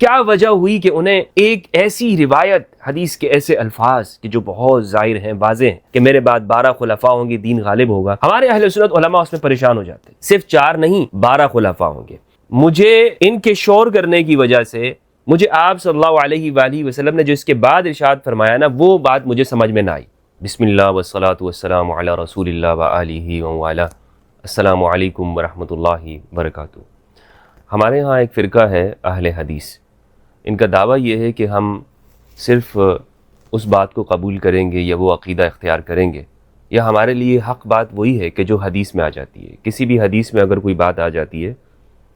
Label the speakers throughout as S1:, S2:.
S1: کیا وجہ ہوئی کہ انہیں ایک ایسی روایت، حدیث کے ایسے الفاظ کہ جو بہت ظاہر ہیں، واضح ہیں کہ میرے بعد 12 خلفاء ہوں گے، دین غالب ہوگا، ہمارے اہل سنت علماء اس میں پریشان ہو جاتے ہیں. صرف 4 نہیں، 12 خلفاء ہوں گے. مجھے ان کے شور کرنے کی وجہ سے مجھے آپ صلی اللہ علیہ وآلہ وسلم نے جو اس کے بعد ارشاد فرمایا نا، وہ بات مجھے سمجھ میں نہ آئی. بسم اللہ والصلاۃ والسلام علی رسول اللہ وآلہ وآلہ. السلام علیکم ورحمۃ اللہ وبرکاتہ. ہمارے ہاں ایک فرقہ ہے اہل حدیث. ان کا دعویٰ یہ ہے کہ ہم صرف اس بات کو قبول کریں گے یا وہ عقیدہ اختیار کریں گے، یا ہمارے لیے حق بات وہی ہے کہ جو حدیث میں آ جاتی ہے. کسی بھی حدیث میں اگر کوئی بات آ جاتی ہے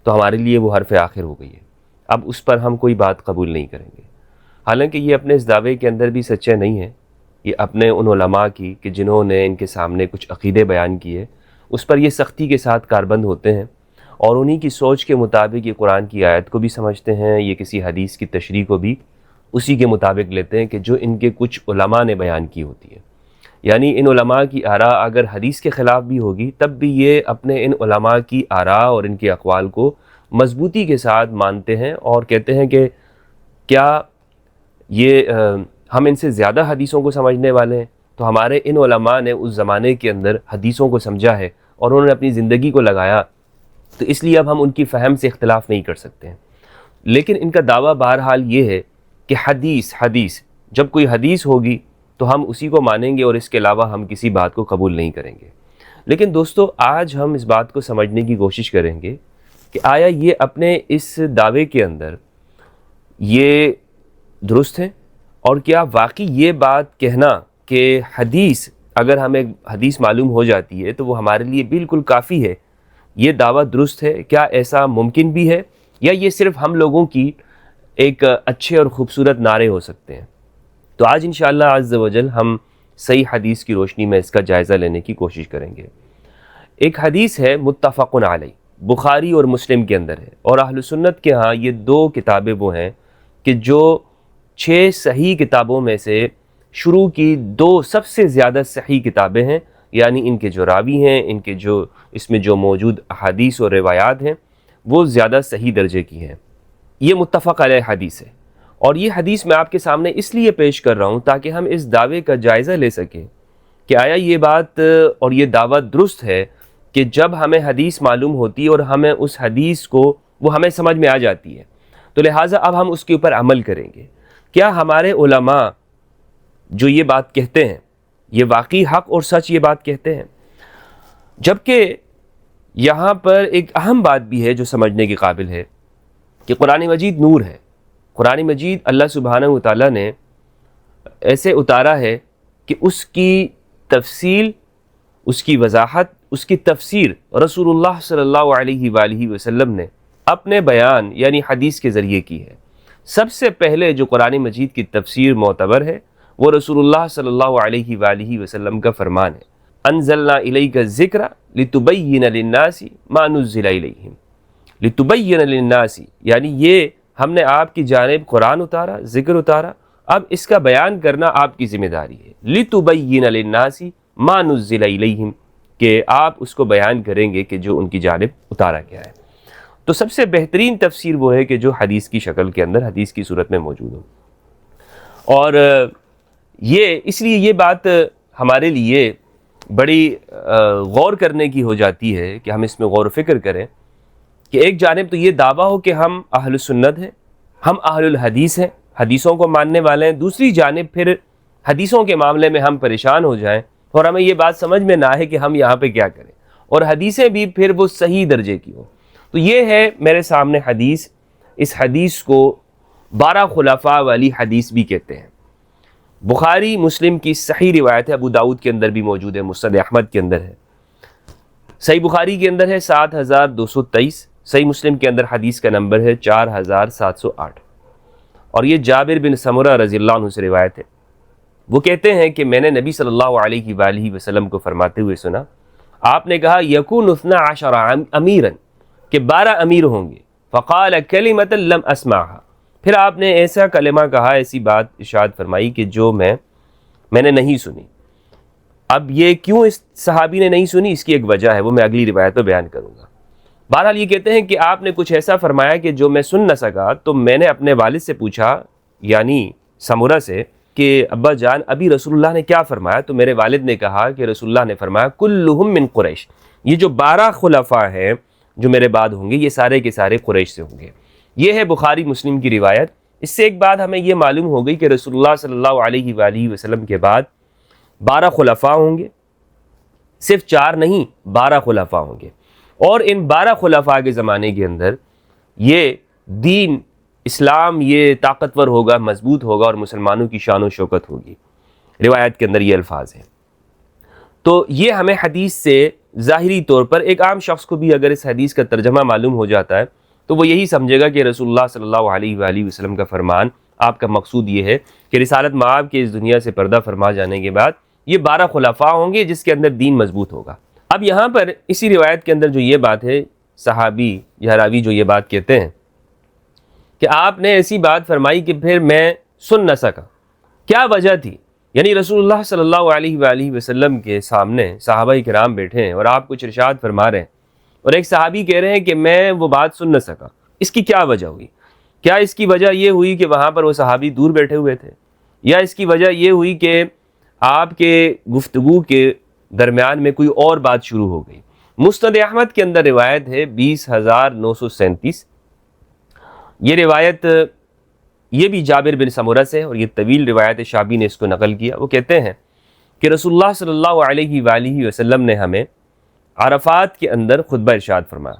S1: تو ہمارے لیے وہ حرف آخر ہو گئی ہے، اب اس پر ہم کوئی بات قبول نہیں کریں گے. حالانکہ یہ اپنے اس دعوے کے اندر بھی سچے نہیں ہیں. یہ اپنے ان علماء کی کہ جنہوں نے ان کے سامنے کچھ عقیدے بیان کیے، اس پر یہ سختی کے ساتھ کاربند ہوتے ہیں اور انہی کی سوچ کے مطابق یہ قرآن کی آیت کو بھی سمجھتے ہیں، یہ کسی حدیث کی تشریح کو بھی اسی کے مطابق لیتے ہیں کہ جو ان کے کچھ علماء نے بیان کی ہوتی ہے. یعنی ان علماء کی آراء اگر حدیث کے خلاف بھی ہوگی تب بھی یہ اپنے ان علماء کی آراء اور ان کے اقوال کو مضبوطی کے ساتھ مانتے ہیں اور کہتے ہیں کہ کیا یہ ہم ان سے زیادہ حدیثوں کو سمجھنے والے ہیں؟ تو ہمارے ان علماء نے اس زمانے کے اندر حدیثوں کو سمجھا ہے اور انہوں نے اپنی زندگی کو لگایا، تو اس لیے اب ہم ان کی فہم سے اختلاف نہیں کر سکتے ہیں. لیکن ان کا دعویٰ بہرحال یہ ہے کہ حدیث جب کوئی حدیث ہوگی تو ہم اسی کو مانیں گے اور اس کے علاوہ ہم کسی بات کو قبول نہیں کریں گے. لیکن دوستو، آج ہم اس بات کو سمجھنے کی کوشش کریں گے کہ آیا یہ اپنے اس دعوے کے اندر یہ درست ہے، اور کیا واقعی یہ بات کہنا کہ حدیث، اگر ہمیں حدیث معلوم ہو جاتی ہے تو وہ ہمارے لیے بالکل کافی ہے، یہ دعویٰ درست ہے؟ کیا ایسا ممکن بھی ہے، یا یہ صرف ہم لوگوں کی ایک اچھے اور خوبصورت نعرے ہو سکتے ہیں؟ تو آج انشاءاللہ عز و جل ہم صحیح حدیث کی روشنی میں اس کا جائزہ لینے کی کوشش کریں گے. ایک حدیث ہے متفق علیہ، بخاری اور مسلم کے اندر ہے، اور اہل سنت کے ہاں یہ 2 کتابیں وہ ہیں کہ جو 6 صحیح کتابوں میں سے شروع کی 2 سب سے زیادہ صحیح کتابیں ہیں. یعنی ان کے جو راوی ہیں، ان کے جو اس میں جو موجود احادیث اور روایات ہیں وہ زیادہ صحیح درجے کی ہیں. یہ متفق علیہ حدیث ہے، اور یہ حدیث میں آپ کے سامنے اس لیے پیش کر رہا ہوں تاکہ ہم اس دعوے کا جائزہ لے سکیں کہ آیا یہ بات اور یہ دعویٰ درست ہے کہ جب ہمیں حدیث معلوم ہوتی ہے اور ہمیں اس حدیث کو وہ ہمیں سمجھ میں آ جاتی ہے تو لہٰذا اب ہم اس کے اوپر عمل کریں گے. کیا ہمارے علماء جو یہ بات کہتے ہیں یہ واقعی حق اور سچ یہ بات کہتے ہیں؟ جبکہ یہاں پر ایک اہم بات بھی ہے جو سمجھنے کے قابل ہے کہ قرآن مجید نور ہے. قرآن مجید اللہ سبحانہ و تعالیٰ نے ایسے اتارا ہے کہ اس کی تفصیل، اس کی وضاحت، اس کی تفسیر رسول اللہ صلی اللہ علیہ وآلہ وسلم نے اپنے بیان یعنی حدیث کے ذریعے کی ہے. سب سے پہلے جو قرآن مجید کی تفسیر معتبر ہے وہ رسول اللہ صلی اللہ علیہ وآلہ وسلم کا فرمان ہے، انزلنا الیک الذکر لتبین للناس ما نزل الیہم. لتبین للناس یعنی یہ ہم نے آپ کی جانب قرآن اتارا، ذکر اتارا، اب اس کا بیان کرنا آپ کی ذمہ داری ہے. لتبین للناس ما نزل الیہم، کہ آپ اس کو بیان کریں گے کہ جو ان کی جانب اتارا گیا ہے. تو سب سے بہترین تفسیر وہ ہے کہ جو حدیث کی شکل کے اندر، حدیث کی صورت میں موجود ہو. اور یہ اس لیے یہ بات ہمارے لیے بڑی غور کرنے کی ہو جاتی ہے کہ ہم اس میں غور و فکر کریں کہ ایک جانب تو یہ دعویٰ ہو کہ ہم اہل سنت ہیں، ہم اہل الحدیث ہیں، حدیثوں کو ماننے والے ہیں، دوسری جانب پھر حدیثوں کے معاملے میں ہم پریشان ہو جائیں اور ہمیں یہ بات سمجھ میں نہ آئے کہ ہم یہاں پہ کیا کریں، اور حدیثیں بھی پھر وہ صحیح درجے کی ہوں. تو یہ ہے میرے سامنے حدیث. اس حدیث کو 12 خلفاء والی حدیث بھی کہتے ہیں. بخاری مسلم کی صحیح روایت ہے، ابو داؤد کے اندر بھی موجود ہے، مسند احمد کے اندر ہے. صحیح بخاری کے اندر ہے 7223، صحیح مسلم کے اندر حدیث کا نمبر ہے 4708. اور یہ جابر بن سمرہ رضی اللہ عنہ سے روایت ہے. وہ کہتے ہیں کہ میں نے نبی صلی اللہ علیہ وآلہ وسلم کو فرماتے ہوئے سنا، آپ نے کہا یکون 12 امیرا، کہ 12 امیر ہوں گے. فقال کلمۃ لم اسمعها، پھر آپ نے ایسا کلمہ کہا، ایسی بات ارشاد فرمائی کہ جو میں نے نہیں سنی. اب یہ کیوں اس صحابی نے نہیں سنی، اس کی ایک وجہ ہے، وہ میں اگلی روایت میں بیان کروں گا. بہرحال یہ کہتے ہیں کہ آپ نے کچھ ایسا فرمایا کہ جو میں سن نہ سکا، تو میں نے اپنے والد سے پوچھا، یعنی سمرہ سے، کہ ابا جان ابھی رسول اللہ نے کیا فرمایا؟ تو میرے والد نے کہا کہ رسول اللہ نے فرمایا کلہم من قریش، یہ جو 12 خلفاء ہیں جو میرے بعد ہوں گے یہ سارے کے سارے قریش سے ہوں گے۔ یہ ہے بخاری مسلم کی روایت۔ اس سے ایک بات ہمیں یہ معلوم ہو گئی کہ رسول اللہ صلی اللہ علیہ وآلہ وسلم کے بعد 12 خلفاء ہوں گے، صرف 4 نہیں 12 خلفاء ہوں گے، اور ان 12 خلفاء کے زمانے کے اندر یہ دین اسلام یہ طاقتور ہوگا، مضبوط ہوگا، اور مسلمانوں کی شان و شوکت ہوگی۔ روایت کے اندر یہ الفاظ ہیں۔ تو یہ ہمیں حدیث سے ظاہری طور پر ایک عام شخص کو بھی اگر اس حدیث کا ترجمہ معلوم ہو جاتا ہے تو وہ یہی سمجھے گا کہ رسول اللہ صلی اللہ علیہ وآلہ وسلم کا فرمان، آپ کا مقصود یہ ہے کہ رسالت مآب کے اس دنیا سے پردہ فرما جانے کے بعد یہ 12 خلفاء ہوں گے جس کے اندر دین مضبوط ہوگا۔ اب یہاں پر اسی روایت کے اندر جو یہ بات ہے، صحابی یا راوی جو یہ بات کہتے ہیں کہ آپ نے ایسی بات فرمائی کہ پھر میں سن نہ سکا، کیا وجہ تھی؟ یعنی رسول اللہ صلی اللہ علیہ وآلہ وسلم کے سامنے صحابہ کرام بیٹھے ہیں اور آپ کچھ ارشاد فرما رہے ہیں، اور ایک صحابی کہہ رہے ہیں کہ میں وہ بات سن نہ سکا، اس کی کیا وجہ ہوئی؟ کیا اس کی وجہ یہ ہوئی کہ وہاں پر وہ صحابی دور بیٹھے ہوئے تھے، یا اس کی وجہ یہ ہوئی کہ آپ کے گفتگو کے درمیان میں کوئی اور بات شروع ہو گئی؟ مسند احمد کے اندر روایت ہے 20,937۔ یہ روایت یہ بھی جابر بن سمرہ سے، اور یہ طویل روایت شعبی نے اس کو نقل کیا۔ وہ کہتے ہیں کہ رسول اللہ صلی اللہ علیہ وآلہ وسلم نے ہمیں عرفات کے اندر خطبہ ارشاد فرمایا۔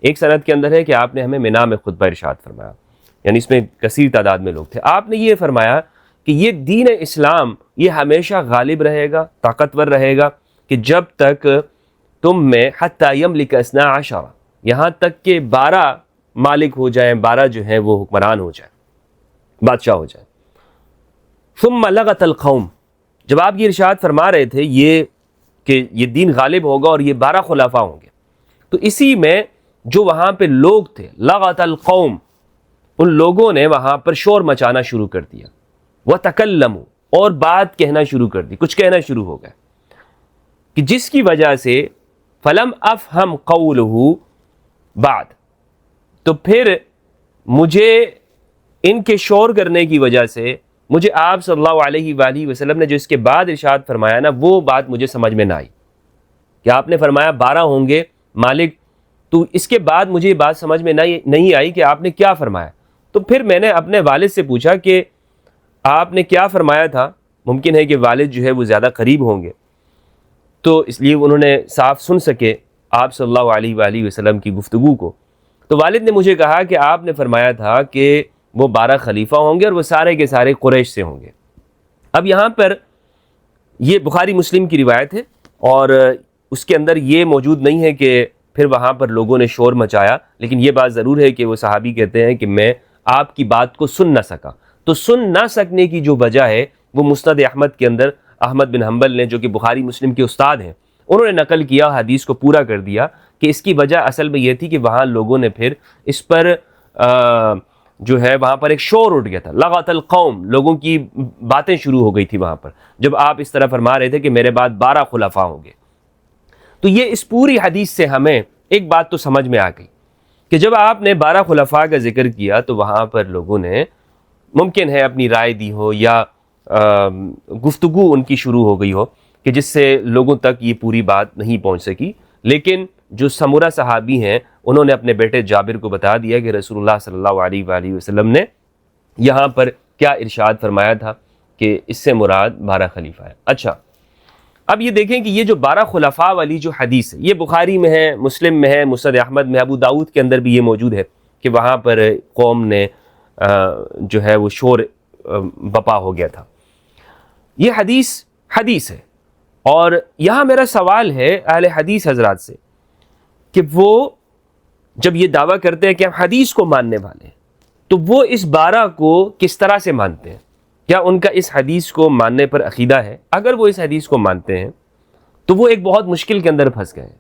S1: ایک سند کے اندر ہے کہ آپ نے ہمیں منا میں خطبہ ارشاد فرمایا، یعنی اس میں کثیر تعداد میں لوگ تھے۔ آپ نے یہ فرمایا کہ یہ دین اسلام یہ ہمیشہ غالب رہے گا، طاقتور رہے گا، کہ جب تک تم میں حتی یملک 12، یہاں تک کہ 12 مالک ہو جائیں، 12 جو ہیں وہ حکمران ہو جائیں، بادشاہ ہو جائیں۔ ثم لغت القوم، جب آپ یہ ارشاد فرما رہے تھے یہ کہ یہ دین غالب ہوگا اور یہ 12 خلفاء ہوں گے، تو اسی میں جو وہاں پہ لوگ تھے، لغت القوم، ان لوگوں نے وہاں پر شور مچانا شروع کر دیا، وتکلموا، اور بات کہنا شروع کر دی، کچھ کہنا شروع ہو گئے، کہ جس کی وجہ سے فلم افہم قولہ بعد، تو پھر مجھے ان کے شور کرنے کی وجہ سے مجھے آپ صلی اللہ علیہ وآلہ وسلم نے جو اس کے بعد ارشاد فرمایا نا، وہ بات مجھے سمجھ میں نہ آئی، کہ آپ نے فرمایا 12 ہوں گے مالک، تو اس کے بعد مجھے یہ بات سمجھ میں نہیں آئی کہ آپ نے کیا فرمایا۔ تو پھر میں نے اپنے والد سے پوچھا کہ آپ نے کیا فرمایا تھا؟ ممکن ہے کہ والد جو ہے وہ زیادہ قریب ہوں گے، تو اس لیے انہوں نے صاف سن سکے آپ صلی اللہ علیہ وآلہ وسلم کی گفتگو کو۔ تو والد نے مجھے کہا کہ آپ نے فرمایا تھا کہ وہ 12 خلیفہ ہوں گے اور وہ سارے کے سارے قریش سے ہوں گے۔ اب یہاں پر یہ بخاری مسلم کی روایت ہے، اور اس کے اندر یہ موجود نہیں ہے کہ پھر وہاں پر لوگوں نے شور مچایا، لیکن یہ بات ضرور ہے کہ وہ صحابی کہتے ہیں کہ میں آپ کی بات کو سن نہ سکا۔ تو سن نہ سکنے کی جو وجہ ہے وہ مسند احمد کے اندر احمد بن حنبل نے، جو کہ بخاری مسلم کے استاد ہیں، انہوں نے نقل کیا، حدیث کو پورا کر دیا کہ اس کی وجہ اصل میں یہ تھی کہ وہاں لوگوں نے پھر اس پر جو ہے وہاں پر ایک شور اٹھ گیا تھا، لغت القوم، لوگوں کی باتیں شروع ہو گئی تھی وہاں پر، جب آپ اس طرح فرما رہے تھے کہ میرے بعد 12 خلفاء ہوں گے۔ تو یہ اس پوری حدیث سے ہمیں ایک بات تو سمجھ میں آ گئی کہ جب آپ نے 12 خلفاء کا ذکر کیا تو وہاں پر لوگوں نے ممکن ہے اپنی رائے دی ہو، یا گفتگو ان کی شروع ہو گئی ہو کہ جس سے لوگوں تک یہ پوری بات نہیں پہنچ سکی، لیکن جو سمرہ صحابی ہیں انہوں نے اپنے بیٹے جابر کو بتا دیا کہ رسول اللہ صلی اللہ علیہ وآلہ وسلم نے یہاں پر کیا ارشاد فرمایا تھا، کہ اس سے مراد 12 خلیفہ ہے۔ اچھا، اب یہ دیکھیں کہ یہ جو 12 خلفاء والی جو حدیث ہے یہ بخاری میں ہے، مسلم میں ہے، مسند احمد میں، ابو داؤد کے اندر بھی یہ موجود ہے کہ وہاں پر قوم نے جو ہے وہ شور بپا ہو گیا تھا۔ یہ حدیث ہے، اور یہاں میرا سوال ہے اہل حدیث حضرات سے کہ وہ جب یہ دعویٰ کرتے ہیں کہ ہم حدیث کو ماننے والے ہیں، تو وہ اس 12 کو کس طرح سے مانتے ہیں؟ کیا ان کا اس حدیث کو ماننے پر عقیدہ ہے؟ اگر وہ اس حدیث کو مانتے ہیں تو وہ ایک بہت مشکل کے اندر پھنس گئے ہیں،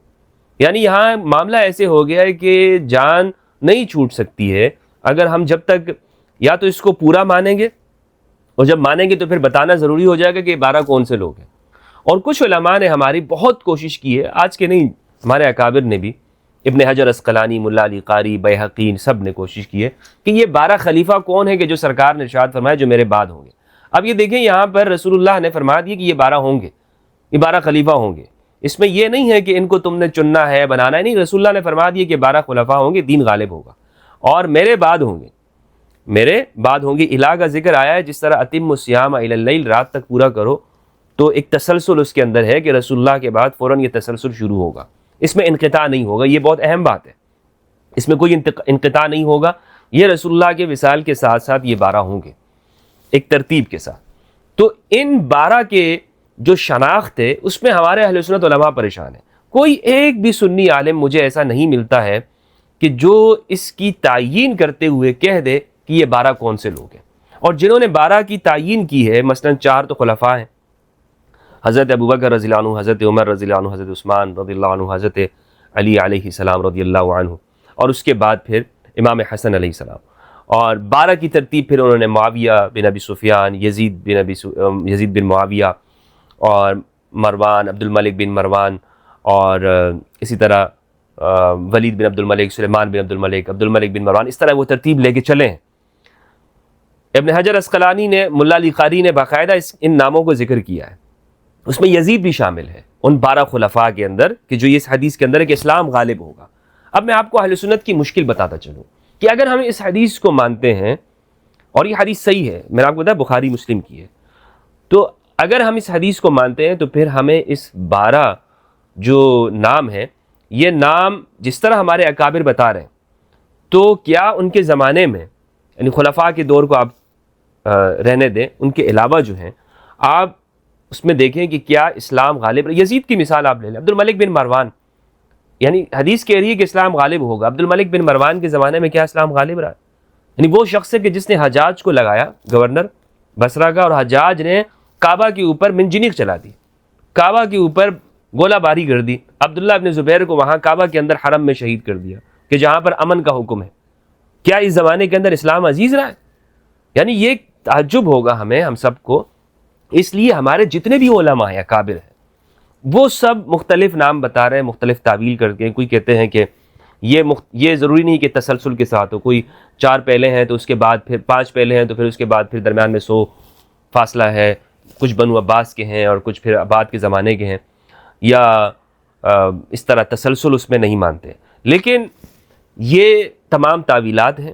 S1: یعنی یہاں معاملہ ایسے ہو گیا ہے کہ جان نہیں چھوٹ سکتی ہے اگر ہم جب تک یا تو اس کو پورا مانیں گے، اور جب مانیں گے تو پھر بتانا ضروری ہو جائے گا کہ یہ 12 کون سے لوگ ہیں۔ اور کچھ علماء نے ہماری بہت کوشش کی ہے، آج کے نہیں، ہمارے اکابر نے بھی ابن حجر اسقلانی، ملا علی قاری، بیہقی، سب نے کوشش کی ہے کہ یہ 12 خلیفہ کون ہے کہ جو سرکار نے ارشاد فرمایا جو میرے بعد ہوں گے۔ اب یہ دیکھیں یہاں پر رسول اللہ نے فرما دیا کہ یہ 12 ہوں گے، یہ 12 خلیفہ ہوں گے۔ اس میں یہ نہیں ہے کہ ان کو تم نے چننا ہے، بنانا ہے، نہیں، رسول اللہ نے فرما دیا کہ 12 خلفاء ہوں گے، دین غالب ہوگا اور میرے بعد ہوں گے، میرے بعد ہوں گے۔ الہ کا ذکر آیا ہے، جس طرح اتم الصیام الی اللیل، رات تک پورا کرو، تو ایک تسلسل اس کے اندر ہے کہ رسول اللہ کے بعد فوراً یہ تسلسل شروع ہوگا، اس میں انقطاع نہیں ہوگا۔ یہ بہت اہم بات ہے، اس میں کوئی انقطاع نہیں ہوگا، یہ رسول اللہ کے وصال کے ساتھ ساتھ یہ 12 ہوں گے ایک ترتیب کے ساتھ۔ تو ان 12 کے جو شناخت ہے اس میں ہمارے اہل سنت علماء پریشان ہیں۔ کوئی ایک بھی سنی عالم مجھے ایسا نہیں ملتا ہے کہ جو اس کی تعیین کرتے ہوئے کہہ دے کہ یہ 12 کون سے لوگ ہیں۔ اور جنہوں نے 12 کی تعیین کی ہے، مثلا 4 تو خلفاء ہیں، حضرت ابوبکر رضی اللہ عنہ، حضرت عمر رضی اللہ عنہ، حضرت عثمان رضی اللہ عنہ، حضرت علی علیہ السلام رضی اللہ عنہ، اور اس کے بعد پھر امام حسن علیہ السلام، اور 12 کی ترتیب پھر انہوں نے معاویہ بن ابی سفیان، یزید بن معاویہ، اور مروان، عبد الملک بن مروان، اور اسی طرح ولید بن عبد الملک، سلیمان بن عبد الملک بن مروان، اس طرح وہ ترتیب لے کے چلے ہیں۔ ابن حجر اسقلانی نے، ملا علی قاری نے باقاعدہ ان ناموں کو ذکر کیا ہے، اس میں یزید بھی شامل ہے ان 12 خلفاء کے اندر کہ جو اس حدیث کے اندر ہے کہ اسلام غالب ہوگا۔ اب میں آپ کو اہل سنت کی مشکل بتاتا چلوں کہ اگر ہم اس حدیث کو مانتے ہیں، اور یہ حدیث صحیح ہے، میں نے آپ کو بتایا بخاری مسلم کی ہے، تو اگر ہم اس حدیث کو مانتے ہیں تو پھر ہمیں اس 12 جو نام ہے، یہ نام جس طرح ہمارے اکابر بتا رہے ہیں، تو کیا ان کے زمانے میں، یعنی خلفاء کے دور کو آپ رہنے دیں، ان کے علاوہ جو ہیں آپ اس میں دیکھیں کہ کیا اسلام غالب رہا۔ یزید کی مثال آپ لے لیں، عبد الملک بن مروان، یعنی حدیث کہہ رہی ہے کہ اسلام غالب ہوگا، عبد الملک بن مروان کے زمانے میں کیا اسلام غالب رہا؟ یعنی وہ شخص ہے کہ جس نے حجاج کو لگایا، گورنر بصرہ کا، اور حجاج نے کعبہ کے اوپر منجنیق چلا دی، کعبہ کے اوپر گولہ باری کر دی، عبداللہ ابن زبیر کو وہاں کعبہ کے اندر حرم میں شہید کر دیا کہ جہاں پر امن کا حکم ہے۔ کیا اس زمانے کے اندر اسلام عزیز رہا ہے؟ یعنی یہ تعجب ہوگا ہمیں، ہم سب کو، اس لیے ہمارے جتنے بھی علماء ہیں، اکابر ہیں، وہ سب مختلف نام بتا رہے ہیں، مختلف تعویل کر کے۔ کوئی کہتے ہیں کہ یہ ضروری نہیں کہ تسلسل کے ساتھ ہو، کوئی 4 پہلے ہیں تو اس کے بعد پھر 5 پہلے ہیں تو پھر اس کے بعد پھر درمیان میں 100 فاصلہ ہے، کچھ بنو عباس کے ہیں اور کچھ پھر بعد کے زمانے کے ہیں، یا اس طرح تسلسل اس میں نہیں مانتے۔ لیکن یہ تمام تعویلات ہیں۔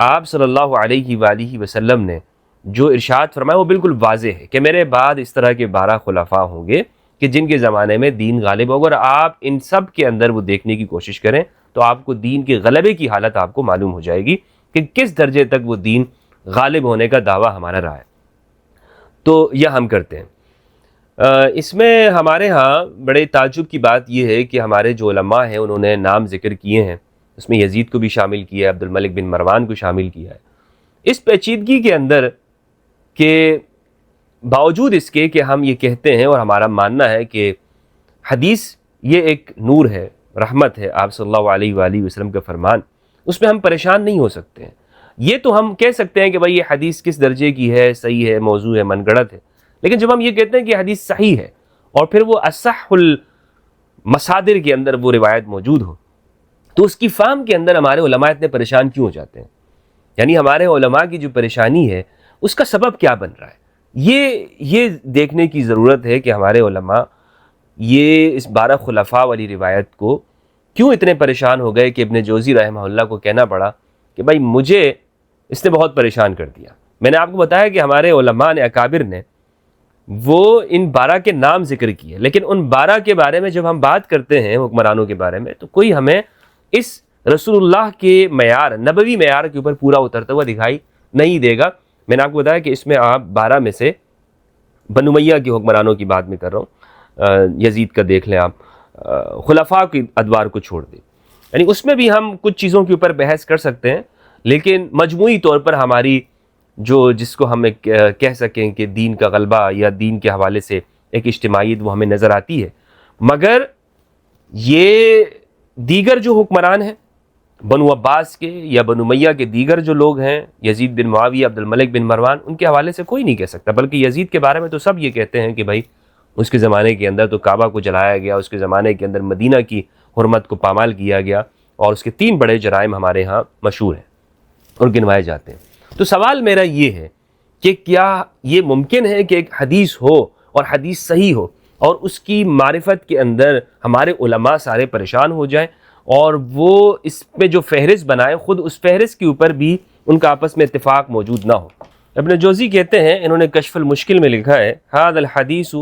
S1: آپ صلی اللہ علیہ وآلہ وسلم نے جو ارشاد فرمایا وہ بالکل واضح ہے کہ میرے بعد اس طرح کے 12 خلفاء ہوں گے کہ جن کے زمانے میں دین غالب ہوگا، اور آپ ان سب کے اندر وہ دیکھنے کی کوشش کریں تو آپ کو دین کے غلبے کی حالت آپ کو معلوم ہو جائے گی کہ کس درجے تک وہ دین غالب ہونے کا دعویٰ ہمارا رہا ہے۔ تو یہ ہم کرتے ہیں۔ اس میں ہمارے ہاں بڑے تعجب کی بات یہ ہے کہ ہمارے جو علماء ہیں انہوں نے نام ذکر کیے ہیں، اس میں یزید کو بھی شامل کیا ہے، عبد الملک بن مروان کو شامل کیا ہے۔ اس پیچیدگی کے اندر کہ باوجود اس کے کہ ہم یہ کہتے ہیں اور ہمارا ماننا ہے کہ حدیث یہ ایک نور ہے، رحمت ہے، آپ صلی اللہ علیہ وآلہ وسلم کا فرمان، اس میں ہم پریشان نہیں ہو سکتے ہیں۔ یہ تو ہم کہہ سکتے ہیں کہ بھائی یہ حدیث کس درجے کی ہے، صحیح ہے، موضوع ہے، من گڑت ہے، لیکن جب ہم یہ کہتے ہیں کہ حدیث صحیح ہے اور پھر وہ اصح المصادر کے اندر وہ روایت موجود ہو، تو اس کی فہم کے اندر ہمارے علماء اتنے پریشان کیوں ہو جاتے ہیں؟ یعنی ہمارے علماء کی جو پریشانی ہے اس کا سبب کیا بن رہا ہے؟ یہ دیکھنے کی ضرورت ہے کہ ہمارے علماء یہ اس 12 خلفاء والی روایت کو کیوں اتنے پریشان ہو گئے کہ ابن جوزی رحمہ اللہ کو کہنا پڑا کہ بھائی مجھے اس نے بہت پریشان کر دیا۔ میں نے آپ کو بتایا کہ ہمارے علماء نے، اکابر نے، وہ ان 12 کے نام ذکر کیے، لیکن ان 12 کے بارے میں جب ہم بات کرتے ہیں، حکمرانوں کے بارے میں، تو کوئی ہمیں اس رسول اللہ کے معیار، نبوی معیار کے اوپر پورا اترتا ہوا دکھائی نہیں دے گا۔ میں نے آپ کو بتایا کہ اس میں آپ 12 میں سے بنو امیہ کے حکمرانوں کی بات میں کر رہا ہوں، یزید کا دیکھ لیں آپ، خلفاء کی ادوار کو چھوڑ دیں، یعنی اس میں بھی ہم کچھ چیزوں کے اوپر بحث کر سکتے ہیں، لیکن مجموعی طور پر ہماری جس کو ہم کہہ سکیں کہ دین کا غلبہ یا دین کے حوالے سے ایک اجتماعیت وہ ہمیں نظر آتی ہے۔ مگر یہ دیگر جو حکمران ہیں بنو عباس کے یا بنو امیہ کے دیگر جو لوگ ہیں، یزید بن معاویہ، عبد الملک بن مروان، ان کے حوالے سے کوئی نہیں کہہ سکتا، بلکہ یزید کے بارے میں تو سب یہ کہتے ہیں کہ بھائی اس کے زمانے کے اندر تو کعبہ کو جلایا گیا، اس کے زمانے کے اندر مدینہ کی حرمت کو پامال کیا گیا، اور اس کے 3 بڑے جرائم ہمارے ہاں مشہور ہیں اور گنوائے جاتے ہیں۔ تو سوال میرا یہ ہے کہ کیا یہ ممکن ہے کہ ایک حدیث ہو اور حدیث صحیح ہو اور اس کی معرفت کے اندر ہمارے علماء سارے پریشان ہو جائیں اور وہ اس پہ جو فہرست بنائیں خود اس فہرست کے اوپر بھی ان کا آپس میں اتفاق موجود نہ ہو؟ ابن جوزی کہتے ہیں، انہوں نے کشف المشکل میں لکھا ہے، هذا الحدیث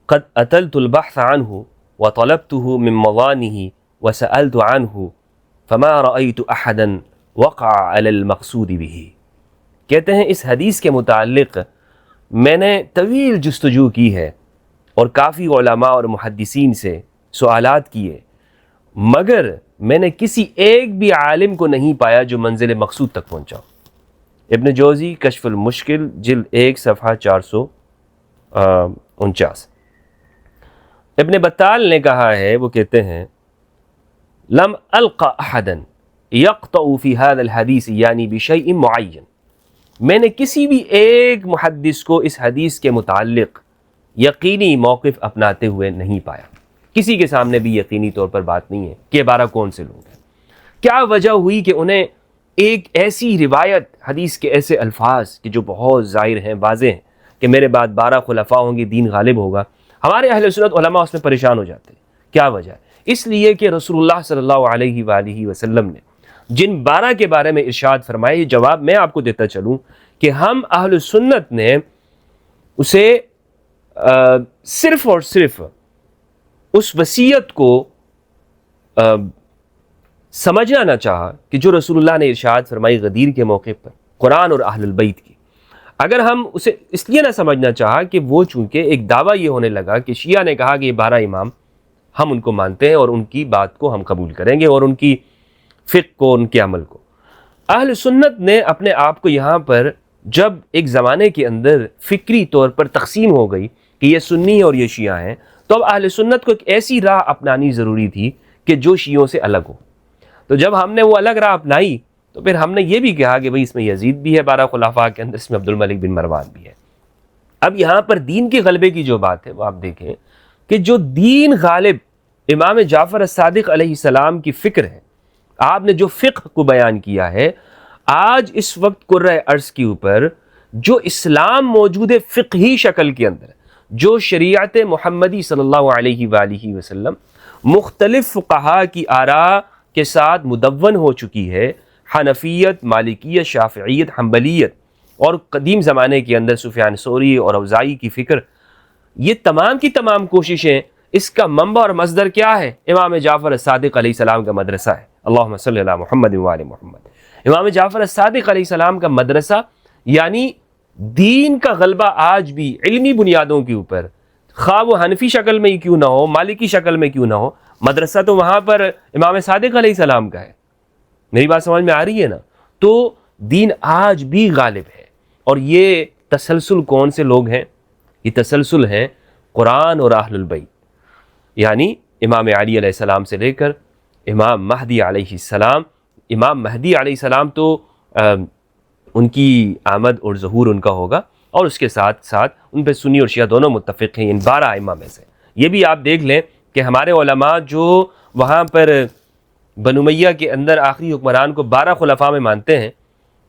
S1: قد أتلت البحث عنه وطلبته من مضانه وسألت عنه فما رأيت أحدا وقع على المقصود به۔ کہتے ہیں اس حدیث کے متعلق میں نے طویل جستجو کی ہے اور کافی علماء اور محدثین سے سوالات کیے، مگر میں نے کسی ایک بھی عالم کو نہیں پایا جو منزل مقصود تک پہنچا۔ ابن جوزی کشف المشکل جلد 1 صفحہ 449۔ ابن بطال نے کہا ہے، وہ کہتے ہیں لم القى احدا يقطع في هذا الحديث يعني بشيء معين، میں نے کسی بھی ایک محدث کو اس حدیث کے متعلق یقینی موقف اپناتے ہوئے نہیں پایا، کسی کے سامنے بھی یقینی طور پر بات نہیں ہے کہ 12 کون سے لوگ ہیں۔ کیا وجہ ہوئی کہ انہیں ایک ایسی روایت، حدیث کے ایسے الفاظ کہ جو بہت ظاہر ہیں، واضح ہیں کہ میرے بعد 12 خلفاء ہوں گے، دین غالب ہوگا، ہمارے اہل سنت علماء اس میں پریشان ہو جاتے ہیں؟ کیا وجہ ہے؟ اس لیے کہ رسول اللہ صلی اللہ علیہ وآلہ وسلم نے جن 12 کے بارے میں ارشاد فرمایا، یہ جواب میں آپ کو دیتا چلوں کہ ہم اہل سنت نے اسے صرف اور صرف اس وصیت کو سمجھنا نہ چاہا کہ جو رسول اللہ نے ارشاد فرمائی غدیر کے موقع پر قرآن اور اہل البیت کی۔ اگر ہم اسے اس لیے نہ سمجھنا چاہا کہ وہ چونکہ ایک دعویٰ یہ ہونے لگا کہ شیعہ نے کہا کہ یہ 12 امام ہم ان کو مانتے ہیں اور ان کی بات کو ہم قبول کریں گے اور ان کی فقہ کو، ان کے عمل کو۔ اہل سنت نے اپنے آپ کو یہاں پر جب ایک زمانے کے اندر فکری طور پر تقسیم ہو گئی کہ یہ سنی اور یہ شیعہ ہیں، تو اب اہل سنت کو ایک ایسی راہ اپنانی ضروری تھی کہ جو شیعوں سے الگ ہو۔ تو جب ہم نے وہ الگ راہ اپنائی تو پھر ہم نے یہ بھی کہا کہ بھئی اس میں یزید بھی ہے 12 خلفاء کے اندر، اس میں عبد الملک بن مروان بھی ہے۔ اب یہاں پر دین کے غلبے کی جو بات ہے وہ آپ دیکھیں کہ جو دین غالب امام جعفر الصادق علیہ السلام کی فکر ہے، آپ نے جو فقہ کو بیان کیا ہے، آج اس وقت کرۂ ارض کے اوپر جو اسلام موجود ہے فقہی شکل کے اندر، جو شریعت محمدی صلی اللہ علیہ وآلہ وسلم مختلف فقہا کی آراء کے ساتھ مدون ہو چکی ہے، حنفیت، مالکیت، شافعیت، حنبلیت، اور قدیم زمانے کے اندر سفیان ثوری اور اوزاعی کی فکر، یہ تمام کی تمام کوششیں، اس کا منبع اور مصدر کیا ہے؟ امام جعفر الصادق علیہ السلام کا مدرسہ ہے۔ اللہم صلی علی محمد وآل محمد۔ امام جعفر الصادق علیہ السلام کا مدرسہ، یعنی دین کا غلبہ آج بھی علمی بنیادوں کے اوپر، خواہ وہ حنفی شکل میں ہی کیوں نہ ہو، مالکی شکل میں کیوں نہ ہو، مدرسہ تو وہاں پر امام صادق علیہ السلام کا ہے۔ میری بات سمجھ میں آ رہی ہے نا؟ تو دین آج بھی غالب ہے، اور یہ تسلسل کون سے لوگ ہیں؟ یہ تسلسل ہیں قرآن اور اہل البیت، یعنی امام علی علیہ السلام سے لے کر امام مہدی علیہ السلام۔ امام مہدی علیہ السلام تو ان کی آمد اور ظہور ان کا ہوگا، اور اس کے ساتھ ساتھ ان پہ سنی اور شیعہ دونوں متفق ہیں ان 12 ائمہ میں سے۔ یہ بھی آپ دیکھ لیں کہ ہمارے علماء جو وہاں پر بنو امیہ کے اندر آخری حکمران کو 12 خلفاء میں مانتے ہیں،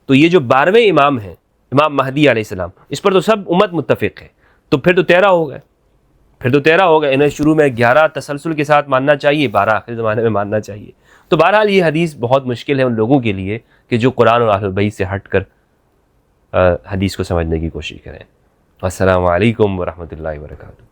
S1: تو یہ جو 12ویں امام ہیں امام مہدی علیہ السلام، اس پر تو سب امت متفق ہے، تو پھر تو 13 ہو گئے، انہیں شروع میں 11 تسلسل کے ساتھ ماننا چاہیے، 12 آخری زمانے میں ماننا چاہیے۔ تو بہرحال یہ حدیث بہت مشکل ہے ان لوگوں کے لیے کہ جو قرآن اور اہل بیت سے ہٹ کر حدیث کو سمجھنے کی کوشش کریں۔ السلام علیکم ورحمۃ اللہ وبرکاتہ۔